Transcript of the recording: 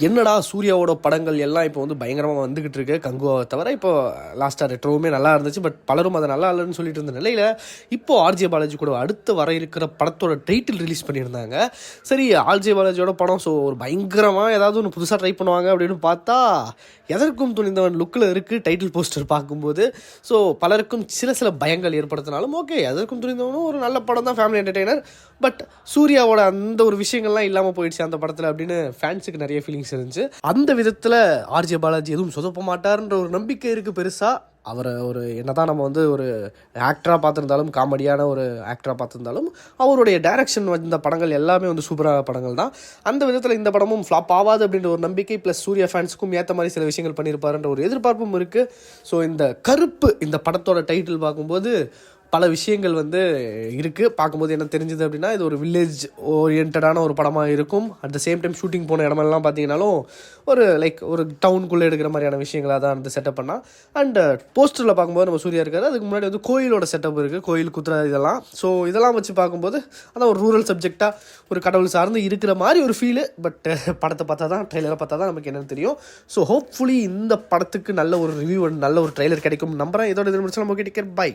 என்னடா சூர்யாவோட படங்கள் எல்லாம் இப்போ வந்து பயங்கரமாக வந்துக்கிட்டு இருக்கு கங்குவாவை தவிர. இப்போ லாஸ்ட்டாக ரெட்ரோவுமே நல்லா இருந்துச்சு, பட் பலரும் அதை நல்லா இல்லைன்னு சொல்லிட்டு இருந்த நிலையில் இப்போ ஆர்ஜே பாலாஜி கூட அடுத்து வர இருக்கிற படத்தோட டைட்டில் ரிலீஸ் பண்ணியிருந்தாங்க. சரி, ஆர்ஜே பாலாஜியோட படம், ஸோ ஒரு பயங்கரமாக ஏதாவது ஒன்று புதுசாக ட்ரை பண்ணுவாங்க அப்படின்னு பார்த்தா எதற்கும் துணிந்தவன் லுக்கில் இருக்குது டைட்டில் போஸ்டர் பார்க்கும்போது. ஸோ பலருக்கும் சில பயங்கள் ஏற்படுத்தினாலும் ஓகே, எதற்கும் துணிந்தவனும் ஒரு நல்ல படம் தான், ஃபேமிலி என்டர்டெய்னர். பட் சூர்யாவோட அந்த ஒரு விஷயங்கள்லாம் இல்லாமல் போயிடுச்சு அந்த படத்தில் அப்படின்னு ஃபேன்ஸுக்கு நிறைய ஃபீலிங்ஸ் இருந்துச்சு. அந்த விதத்தில் ஆர்ஜே பாலாஜி எதுவும் சொதப்ப மாட்டார்ன்ற ஒரு நம்பிக்கை இருக்குது பெருசாக. அவரை ஒரு என்னதான் நம்ம வந்து ஒரு ஆக்டராக பார்த்துருந்தாலும், காமெடியான ஒரு ஆக்டராக பார்த்துருந்தாலும், அவருடைய டைரக்ஷன் வந்த படங்கள் எல்லாமே வந்து சூப்பரான படங்கள் தான். அந்த விதத்தில் இந்த படமும் ஃப்ளாப் ஆகாது அப்படின்ற ஒரு நம்பிக்கை, ப்ளஸ் சூர்யா ஃபேன்ஸுக்கும் ஏற்ற மாதிரி சில விஷயங்கள் பண்ணியிருப்பாருன்ற ஒரு எதிர்பார்ப்பும் இருக்குது. ஸோ இந்த கருப்பு இந்த படத்தோட டைட்டில் பார்க்கும்போது பல விஷயங்கள் வந்து இருக்குது. பார்க்கும்போது என்ன தெரிஞ்சுது அப்படின்னா, இது ஒரு வில்லேஜ் ஓரியன்டான ஒரு படமாக இருக்கும். At the same time shooting போன இடமெல்லாம் பார்த்தீங்கன்னாலும் ஒரு லைக் ஒரு டவுனுக்குள்ளே எடுக்கிற மாதிரியான விஷயங்களாக தான் வந்து செட்டப் பண்ணால். அண்ட் போஸ்டரில் பார்க்கும்போது நம்ம சூர்யா இருக்காரு, அதுக்கு முன்னாடி வந்து கோயிலோட செட்டப் இருக்குது, கோயில் குத்துற இதெல்லாம். ஸோ இதெல்லாம் வச்சு பார்க்கும்போது அதான் ஒரு ரூரல் சப்ஜெக்டாக ஒரு கடவுள் சார்ந்து இருக்கிற மாதிரி ஒரு ஃபீலு. பட் படத்தை பார்த்தா தான், ட்ரெய்லரை பார்த்தா தான் நமக்கு என்னென்னு தெரியும். ஸோ ஹோப்ஃபுல்லி இந்த படத்துக்கு நல்ல ஒரு ரிவ்யூ, நல்ல ஒரு ட்ரெய்லர் கிடைக்கும் நம்புறேன். இதோட இது முடிச்சு நம்ம கேட்டு பை.